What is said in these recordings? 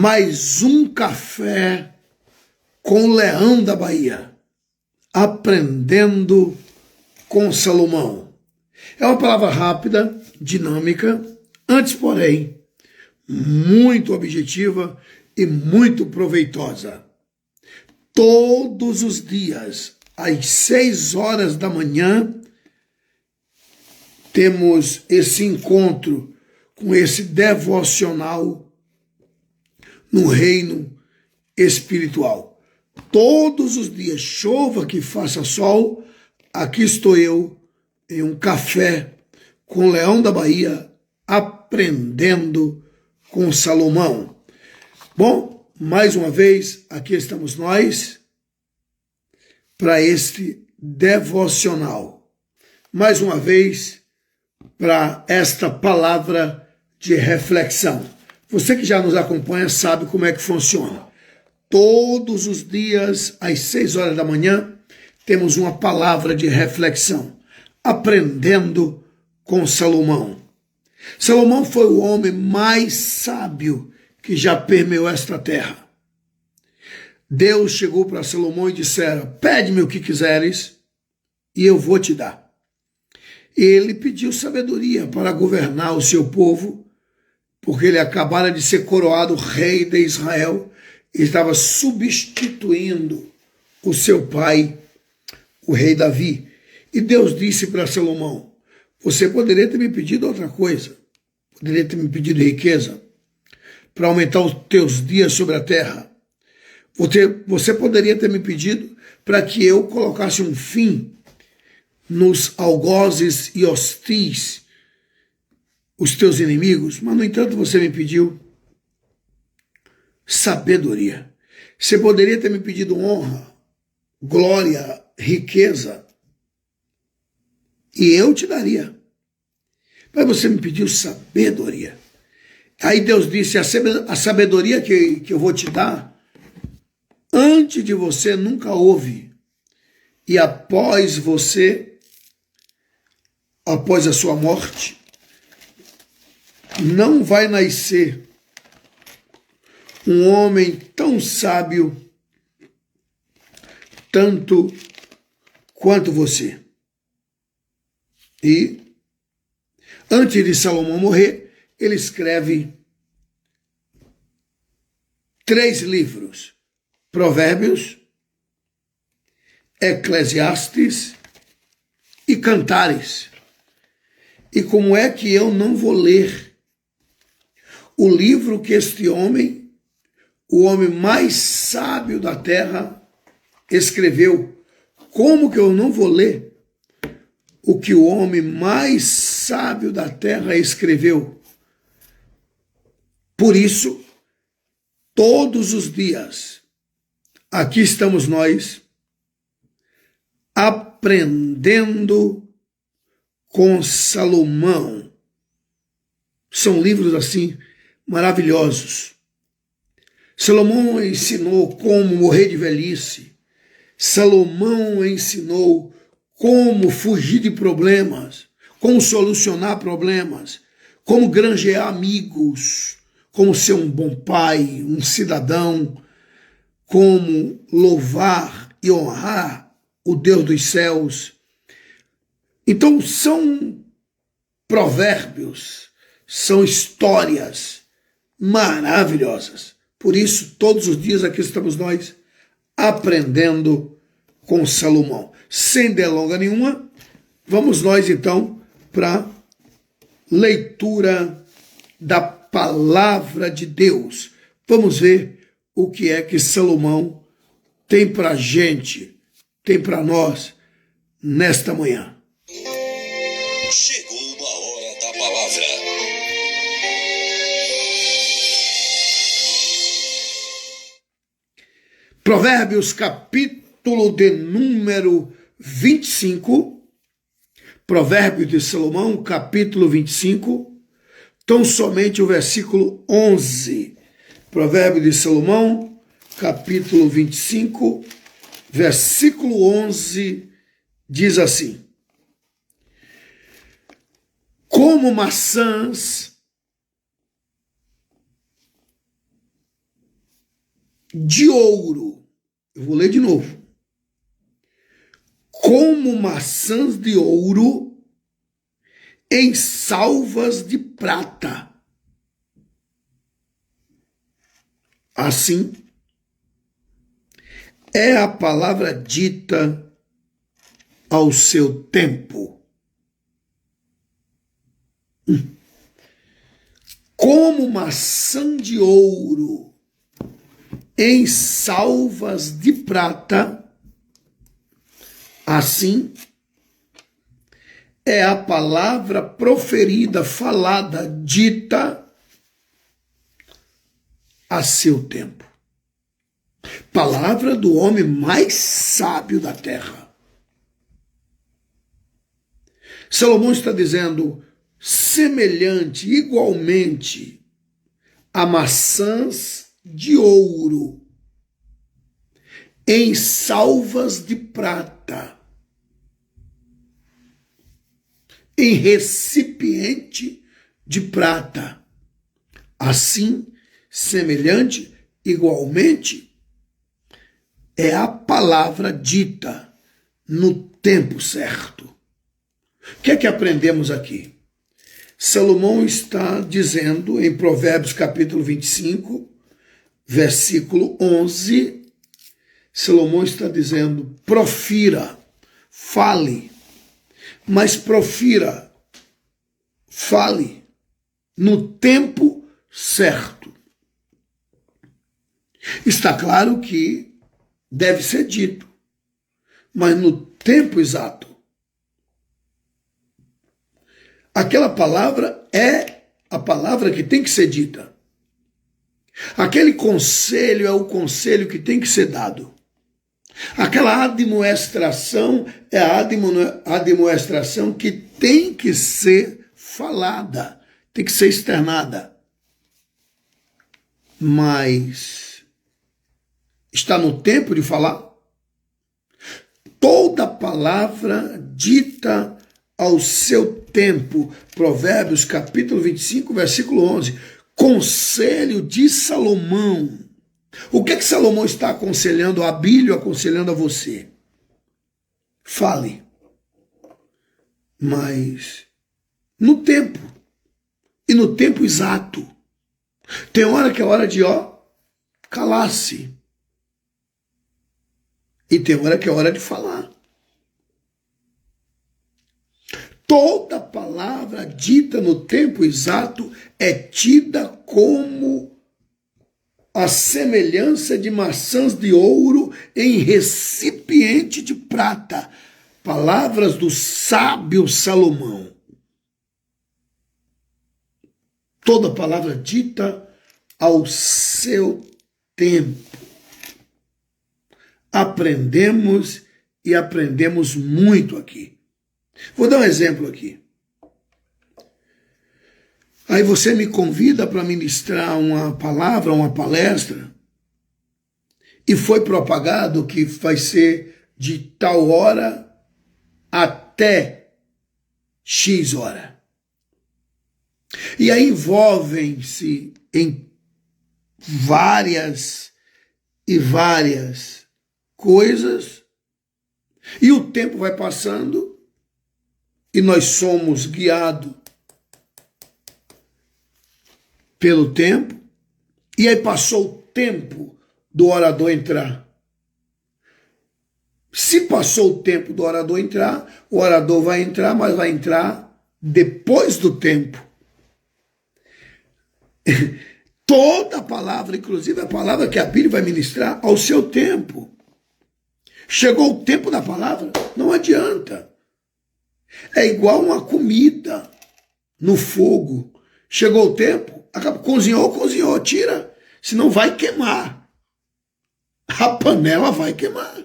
mais um café com o Leão da Bahia, aprendendo com Salomão. É uma palavra rápida, dinâmica, antes, porém, muito objetiva e muito proveitosa. Todos os dias, às 6 horas da manhã, temos esse encontro com esse devocional no reino espiritual. Todos os dias, chova que faça sol, aqui estou eu em um café com o Leão da Bahia, aprendendo com Salomão. Bom, mais uma vez, aqui estamos nós para este devocional. Mais uma vez, para esta palavra de reflexão. Você que já nos acompanha sabe como é que funciona. Todos os dias, às 6 horas da manhã, temos uma palavra de reflexão, aprendendo com Salomão. Salomão foi o homem mais sábio que já permeou esta terra. Deus chegou para Salomão e dissera: pede-me o que quiseres e eu vou te dar. Ele pediu sabedoria para governar o seu povo, porque ele acabara de ser coroado rei de Israel e estava substituindo o seu pai, o rei Davi. E Deus disse para Salomão: você poderia ter me pedido outra coisa, poderia ter me pedido riqueza, para aumentar os teus dias sobre a terra. Você poderia ter me pedido para que eu colocasse um fim nos algozes e hostis, os teus inimigos, mas no entanto você me pediu sabedoria. Você poderia ter me pedido honra, glória, riqueza, e eu te daria. Mas você me pediu sabedoria. Aí Deus disse: a sabedoria que eu vou te dar, antes de você nunca houve, e após a sua morte, não vai nascer um homem tão sábio tanto quanto você. E antes de Salomão morrer, ele escreve 3 livros: Provérbios, Eclesiastes e Cantares. E como é que eu não vou ler o livro que este homem, o homem mais sábio da terra, escreveu? Como que eu não vou ler o que o homem mais sábio da terra escreveu? Por isso, todos os dias, aqui estamos nós, aprendendo com Salomão. São livros assim maravilhosos. Salomão ensinou como morrer de velhice. Salomão ensinou como fugir de problemas, como solucionar problemas, como granjear amigos, como ser um bom pai, um cidadão, como louvar e honrar o Deus dos céus. Então são provérbios, são histórias maravilhosas. Por isso, todos os dias aqui estamos nós aprendendo com Salomão. Sem delonga nenhuma, vamos nós então para leitura da palavra de Deus. Vamos ver o que é que Salomão tem para a gente, tem para nós nesta manhã. Chegou uma hora da palavra. Provérbios, capítulo de número 25. Provérbios de Salomão, capítulo 25. Tão somente o versículo 11. Provérbios de Salomão, capítulo 25, versículo 11, diz assim: como maçãs de ouro. Eu vou ler de novo. Como maçãs de ouro em salvas de prata. Assim é a palavra dita ao seu tempo. Como maçã de ouro em salvas de prata, assim é a palavra proferida, falada, dita a seu tempo. Palavra do homem mais sábio da terra. Salomão está dizendo, semelhante, igualmente, a maçãs de ouro em salvas de prata, em recipiente de prata. Assim, semelhante, igualmente, é a palavra dita no tempo certo. O que é que aprendemos aqui? Salomão está dizendo em Provérbios capítulo 25, versículo 11, Salomão está dizendo, profira, fale, mas profira, fale no tempo certo. Está claro que deve ser dito, mas no tempo exato. Aquela palavra é a palavra que tem que ser dita. Aquele conselho é o conselho que tem que ser dado. Aquela admoestação é a admoestação que tem que ser falada, tem que ser externada. Mas está no tempo de falar? Toda palavra dita ao seu tempo. Provérbios capítulo 25, versículo 11. Conselho de Salomão. O que é que Salomão está aconselhando a Bíblia, aconselhando a você? Fale. Mas no tempo. E no tempo exato. Tem hora que é hora de, calar-se. E tem hora que é hora de falar. Toda palavra dita no tempo exato é tida como a semelhança de maçãs de ouro em recipiente de prata. Palavras do sábio Salomão. Toda palavra dita ao seu tempo. Aprendemos e aprendemos muito aqui. Vou dar um exemplo aqui. Aí você me convida para ministrar uma palavra, uma palestra, e foi propagado que vai ser de tal hora até X hora. E aí envolvem-se em várias coisas, e o tempo vai passando, e nós somos guiados pelo tempo, e aí passou o tempo do orador entrar. Se passou o tempo do orador entrar, o orador vai entrar, mas vai entrar depois do tempo. Toda a palavra, inclusive a palavra que a Bíblia vai ministrar, ao seu tempo. Chegou o tempo da palavra, não adianta. É igual uma comida no fogo. Chegou o tempo, cozinhou, tira. Senão vai queimar. A panela vai queimar.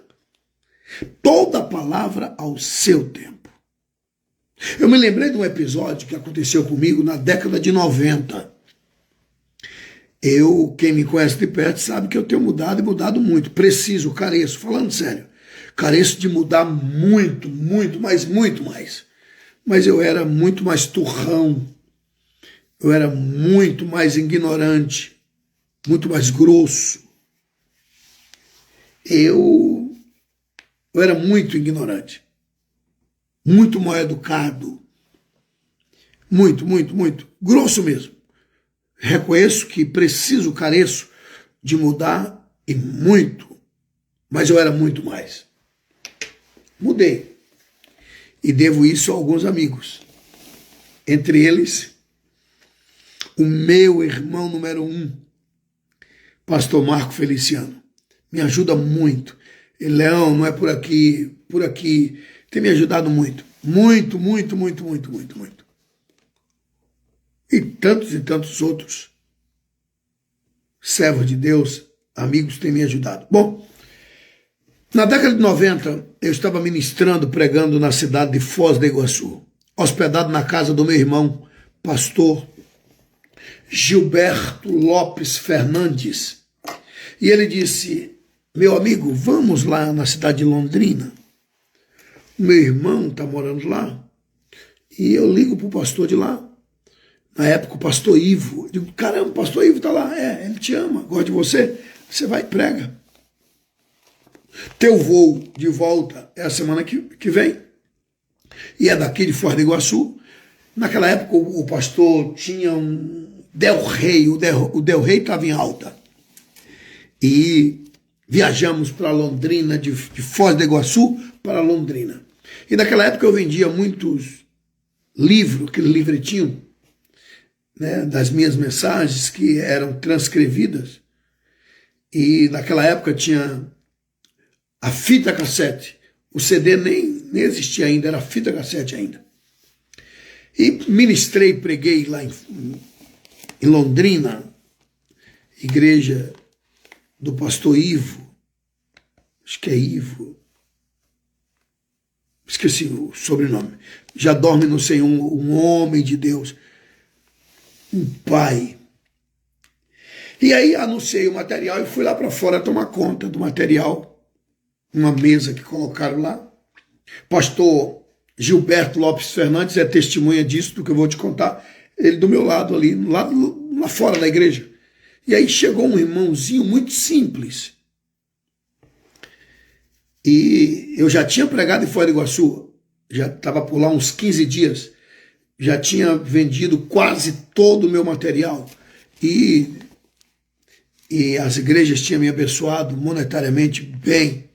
Toda palavra ao seu tempo. Eu me lembrei de um episódio que aconteceu comigo na década de 90. Quem me conhece de perto sabe que eu tenho mudado e mudado muito. Careço, falando sério. Careço de mudar muito, mas muito mais. Mas eu era muito mais turrão. Eu era muito mais ignorante. Muito mais grosso. eu era muito ignorante, muito mal educado, muito, muito, muito, grosso mesmo. Reconheço que preciso, careço de mudar e muito, mas eu era muito mais. Mudei e devo isso a alguns amigos, entre eles o meu irmão número 1, pastor Marco Feliciano. Me ajuda muito. E Leão, não é por aqui, tem me ajudado muito. Muito, muito, muito, muito, muito, muito. E tantos outros servos de Deus, amigos, têm me ajudado. Bom, na década de 90, eu estava ministrando, pregando na cidade de Foz do Iguaçu, hospedado na casa do meu irmão, pastor Gilberto Lopes Fernandes. E ele disse: meu amigo, vamos lá na cidade de Londrina. O meu irmão está morando lá. E eu ligo para o pastor de lá. Na época, o pastor Ivo. Eu digo: caramba, o pastor Ivo está lá. É, ele te ama, gosta de você. Você vai e prega. Teu voo de volta é a semana que vem. E é daqui de Foz do Iguaçu. Naquela época, o pastor tinha um Del Rey. O Del Rey estava em alta. E viajamos para Londrina, de Foz do Iguaçu para Londrina. E naquela época eu vendia muitos livros, aquele livretinho, né, das minhas mensagens que eram transcrevidas. E naquela época tinha a fita cassete. O CD nem existia ainda, era fita cassete ainda. E ministrei, preguei lá em Londrina, igreja do pastor Ivo, acho que é Ivo, esqueci o sobrenome. Já dorme no Senhor, um homem de Deus, um pai. E aí anunciei o material e fui lá para fora tomar conta do material, uma mesa que colocaram lá. Pastor Gilberto Lopes Fernandes é testemunha disso, do que eu vou te contar. Ele do meu lado ali, lá fora da igreja. E aí chegou um irmãozinho muito simples. E eu já tinha pregado em Foz do Iguaçu, já estava por lá uns 15 dias, já tinha vendido quase todo o meu material. E as igrejas tinham me abençoado monetariamente bem.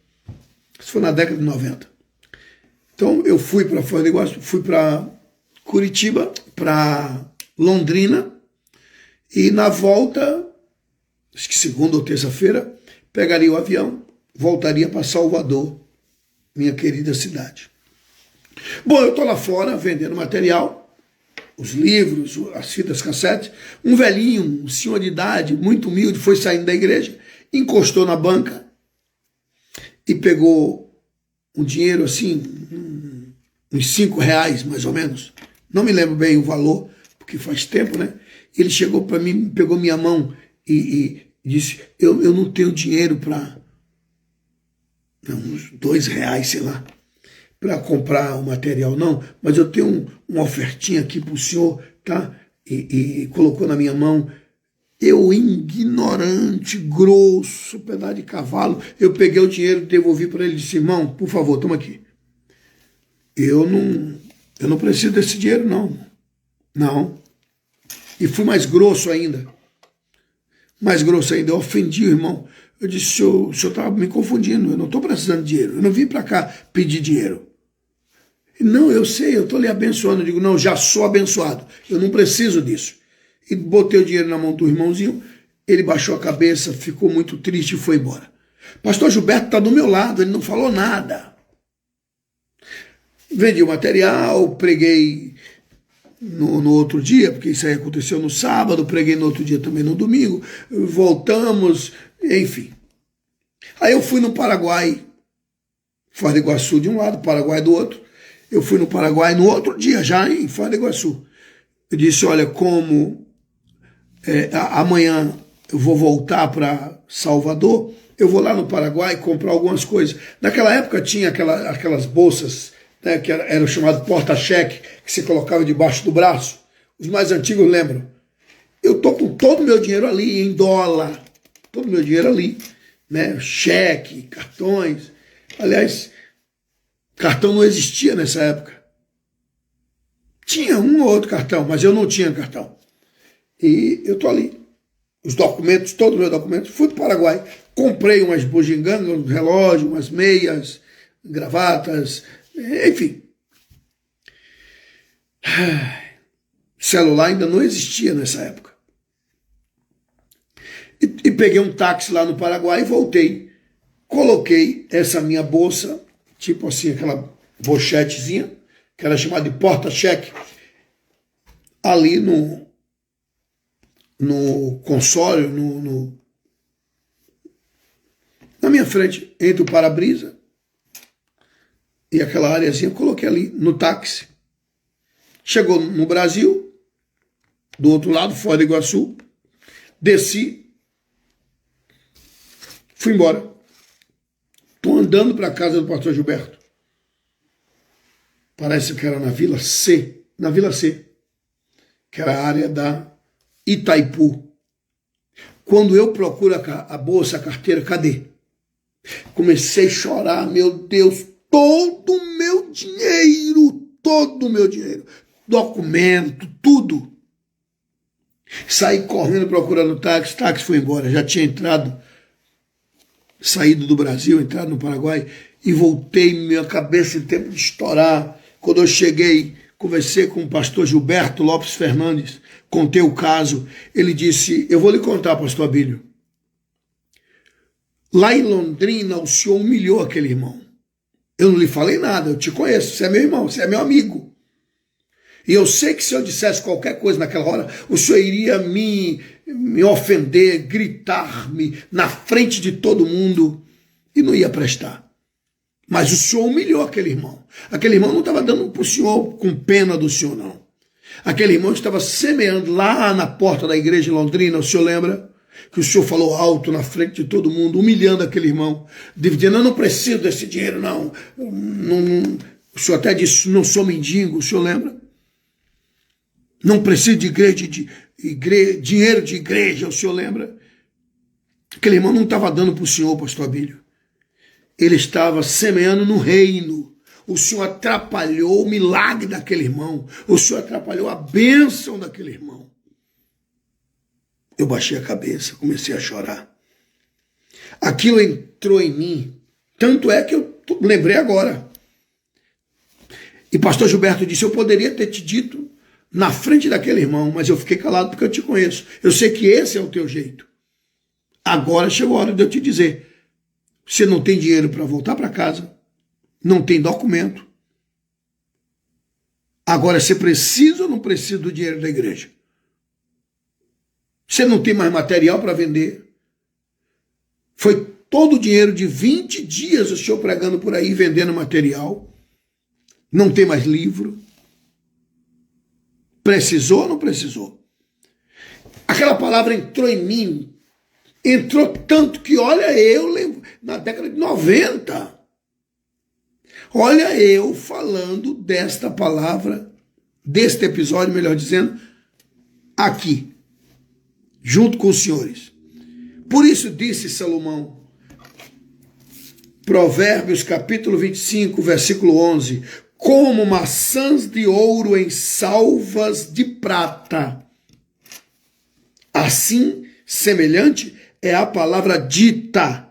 Isso foi na década de 90. Então eu fui para Foz do Iguaçu, fui para Curitiba, para Londrina, e na volta, acho que segunda ou terça-feira, pegaria o avião, voltaria para Salvador, minha querida cidade. Bom, eu estou lá fora vendendo material, os livros, as fitas cassete. Um velhinho, um senhor de idade, muito humilde, foi saindo da igreja, encostou na banca e pegou um dinheiro assim, uns R$5 mais ou menos. Não me lembro bem o valor, porque faz tempo, né? Ele chegou para mim, pegou minha mão e disse: eu não tenho dinheiro para uns R$2, sei lá, para comprar o material, não, mas eu tenho uma ofertinha aqui para o senhor, tá? E colocou na minha mão. Eu, ignorante, grosso, pedaço de cavalo, eu peguei o dinheiro, devolvi para ele e disse: irmão, por favor, toma aqui. Eu não preciso desse dinheiro, não. Não. E fui mais grosso ainda. Eu ofendi o irmão. Eu disse: o senhor estava me confundindo, eu não estou precisando de dinheiro, eu não vim para cá pedir dinheiro. Não, eu sei, eu estou lhe abençoando. Eu digo: não, já sou abençoado, eu não preciso disso. E botei o dinheiro na mão do irmãozinho, ele baixou a cabeça, ficou muito triste e foi embora. Pastor Gilberto está do meu lado, ele não falou nada. Vendi o material, preguei no outro dia, porque isso aí aconteceu no sábado, preguei no outro dia também no domingo, voltamos, enfim. Aí eu fui no Paraguai, Foz do Iguaçu de um lado, Paraguai do outro. Eu fui no Paraguai no outro dia, já em Foz do Iguaçu. Eu disse: olha, como amanhã eu vou voltar para Salvador, eu vou lá no Paraguai comprar algumas coisas. Naquela época tinha aquelas bolsas, né, que eram chamadas porta-cheque, que você colocava debaixo do braço. Os mais antigos lembram. Eu estou com todo o meu dinheiro ali, em dólar. Todo o meu dinheiro ali, né? Cheque, cartões. Aliás, cartão não existia nessa época. Tinha um ou outro cartão, mas eu não tinha cartão. E eu tô ali. Os documentos, todos os meus documentos. Fui para o Paraguai. Comprei umas bugigangas, um relógio, umas meias, gravatas, enfim. Celular ainda não existia nessa época. E peguei um táxi lá no Paraguai e voltei. Coloquei essa minha bolsa, tipo assim, aquela pochetezinha, que era chamada de porta-cheque, ali no console, na minha frente, entre o para-brisa e aquela areazinha, coloquei ali no táxi. Chegou no Brasil, do outro lado, Foz do Iguaçu, desci, fui embora. Estou andando para a casa do pastor Gilberto. Parece que era na Vila C, que era a área da Itaipu. Quando eu procuro a bolsa, a carteira, cadê? Comecei a chorar, meu Deus, todo o meu dinheiro, documento, tudo. Saí correndo procurando o táxi foi embora, já tinha saído do Brasil, entrado no Paraguai, e voltei, minha cabeça em tempo de estourar. Quando eu cheguei, conversei com o pastor Gilberto Lopes Fernandes, contei o caso, ele disse, eu vou lhe contar, pastor Abílio, lá em Londrina o senhor humilhou aquele irmão. Eu não lhe falei nada, eu te conheço, você é meu irmão, você é meu amigo. E eu sei que se eu dissesse qualquer coisa naquela hora, o senhor iria me ofender, gritar-me na frente de todo mundo e não ia prestar. Mas o senhor humilhou aquele irmão. Aquele irmão não estava dando para o senhor com pena do senhor, não. Aquele irmão estava semeando lá na porta da igreja em Londrina, o senhor lembra? Que o senhor falou alto na frente de todo mundo, humilhando aquele irmão, dizendo, eu não preciso desse dinheiro, não. O senhor até disse, não sou mendigo, o senhor lembra? Não preciso de dinheiro de igreja, o senhor lembra? Aquele irmão não estava dando para o senhor, pastor Abílio. Ele estava semeando no reino. O senhor atrapalhou o milagre daquele irmão. O senhor atrapalhou a bênção daquele irmão. Eu baixei a cabeça, comecei a chorar. Aquilo entrou em mim. Tanto é que eu lembrei agora. E pastor Gilberto disse, eu poderia ter te dito na frente daquele irmão, mas eu fiquei calado porque eu te conheço. Eu sei que esse é o teu jeito. Agora chegou a hora de eu te dizer, você não tem dinheiro para voltar para casa, não tem documento. Agora, você precisa ou não precisa do dinheiro da igreja? Você não tem mais material para vender. Foi todo o dinheiro de 20 dias o senhor pregando por aí, vendendo material. Não tem mais livro. Precisou ou não precisou? Aquela palavra entrou em mim. Entrou tanto que, olha, eu lembro, na década de 90, olha eu falando desta palavra, deste episódio, melhor dizendo, aqui, junto com os senhores. Por isso disse Salomão, Provérbios capítulo 25, versículo 11, como maçãs de ouro em salvas de prata, assim, semelhante, é a palavra dita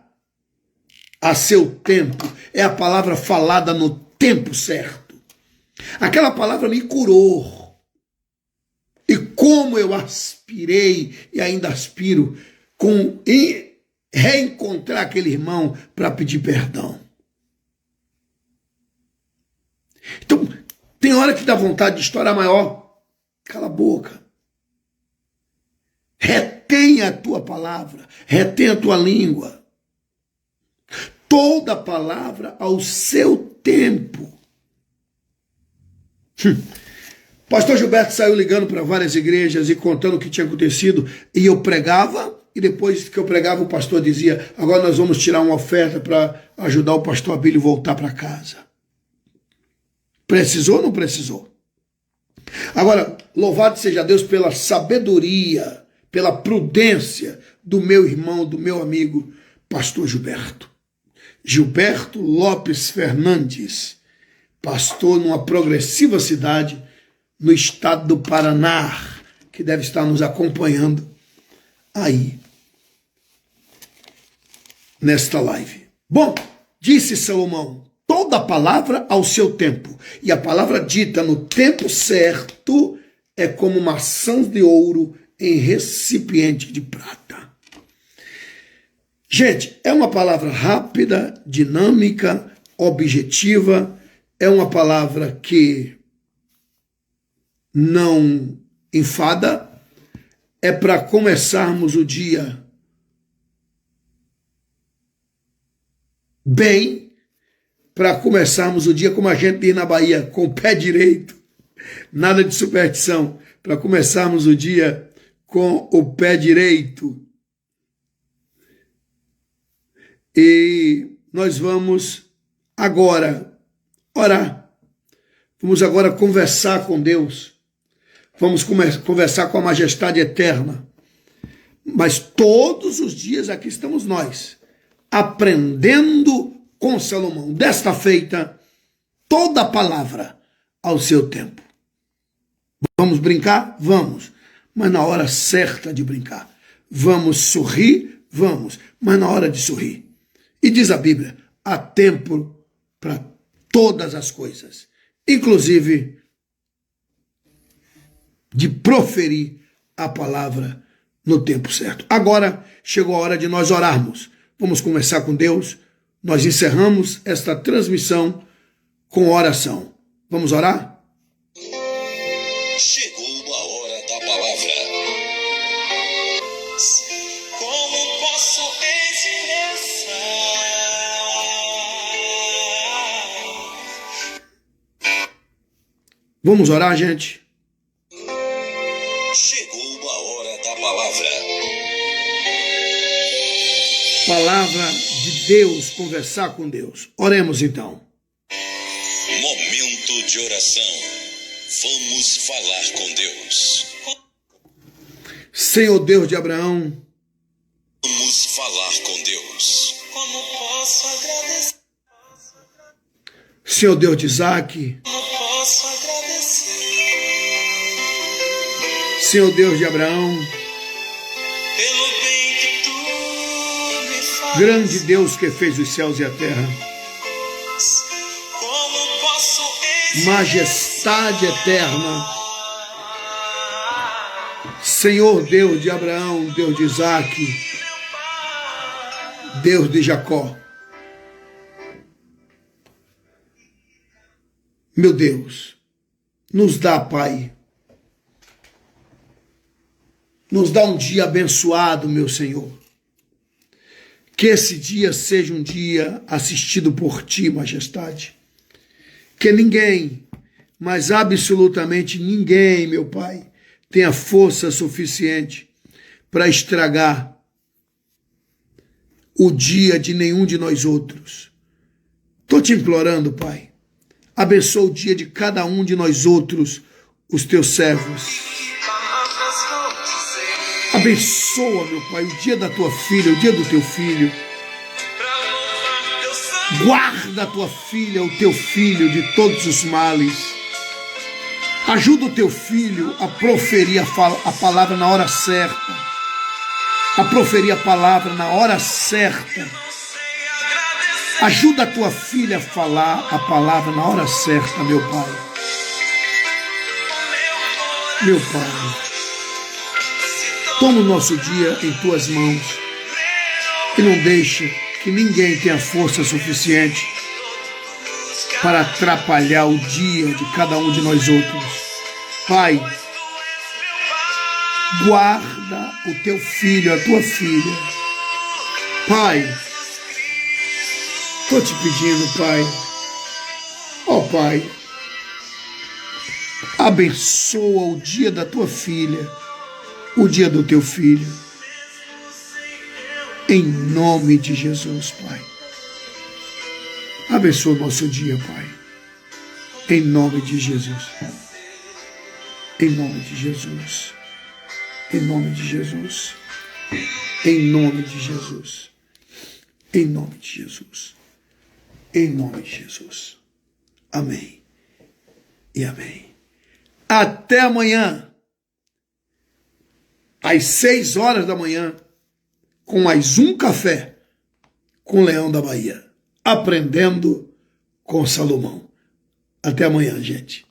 a seu tempo, é a palavra falada no tempo certo. Aquela palavra me curou. E como eu aspirei e ainda aspiro em reencontrar aquele irmão para pedir perdão. Então, tem hora que dá vontade de estourar maior. Cala a boca. Retém a tua palavra, retém a tua língua. Toda palavra ao seu tempo. Pastor Gilberto saiu ligando para várias igrejas e contando o que tinha acontecido, e eu pregava, e depois que eu pregava o pastor dizia, agora nós vamos tirar uma oferta para ajudar o pastor Abílio a voltar para casa. Precisou ou não precisou? Agora, louvado seja Deus pela sabedoria, pela prudência do meu irmão, do meu amigo, pastor Gilberto Lopes Fernandes, pastor numa progressiva cidade no estado do Paraná, que deve estar nos acompanhando aí nesta live. Bom, disse Salomão, toda palavra ao seu tempo, e a palavra dita no tempo certo é como maçãs de ouro em recipiente de prata. Gente, é uma palavra rápida, dinâmica, objetiva, é uma palavra que não enfada, é para começarmos o dia bem, para começarmos o dia como a gente diz na Bahia, com o pé direito, nada de superstição, para começarmos o dia com o pé direito. E nós vamos agora orar. Vamos agora conversar com Deus. Vamos conversar com a majestade eterna. Mas todos os dias aqui estamos nós, aprendendo com Salomão. Desta feita, toda palavra ao seu tempo. Vamos brincar? Vamos. Mas na hora certa de brincar. Vamos sorrir? Vamos. Mas na hora de sorrir. E diz a Bíblia, há tempo para todas as coisas, inclusive de proferir a palavra no tempo certo. Agora chegou a hora de nós orarmos. Vamos conversar com Deus. Nós encerramos esta transmissão com oração. Vamos orar? Chegou a hora da palavra. Como posso expressar? Vamos orar, gente? Chegou a hora da palavra. Palavra de Deus, conversar com Deus. Oremos então. Momento de oração. Vamos falar com Deus. Senhor Deus de Abraão, Vamos falar com Deus. Como posso agradecer? Senhor Deus de Isaac, Como posso agradecer? Senhor Deus de Abraão, Pelo bem que tu me faz. grande Deus que fez os céus e a terra, Como posso majestade eterna, Senhor Deus de Abraão, Deus de Isaac, Deus de Jacó. Meu Deus, nos dá, Pai, nos dá um dia abençoado, meu Senhor. Que esse dia seja um dia assistido por Ti, majestade. Que ninguém, mas absolutamente ninguém, meu Pai, tenha força suficiente para estragar o dia de nenhum de nós outros. Estou te implorando, Pai, abençoa o dia de cada um de nós outros, os Teus servos. Abençoa, meu Pai, o dia da Tua filha, o dia do Teu filho. Guarda a Tua filha, o Teu filho de todos os males. Ajuda o Teu filho a proferir a palavra na hora certa. A proferir a palavra na hora certa. Ajuda a Tua filha a falar a palavra na hora certa, meu Pai. Meu Pai, toma o nosso dia em Tuas mãos e não deixe que ninguém tenha força suficiente para atrapalhar o dia de cada um de nós outros. Pai, guarda o Teu filho, a Tua filha. Pai, estou te pedindo, Pai, ó Pai, abençoa o dia da Tua filha, o dia do Teu filho, em nome de Jesus, Pai. Abençoa o nosso dia, Pai, em nome de Jesus, em nome de Jesus, em nome de Jesus, em nome de Jesus. Em nome de Jesus. Em nome de Jesus. Amém. E amém. Até amanhã, às 6 horas da manhã, com mais um café com Leão da Bahia. Aprendendo com Salomão. Até amanhã, gente.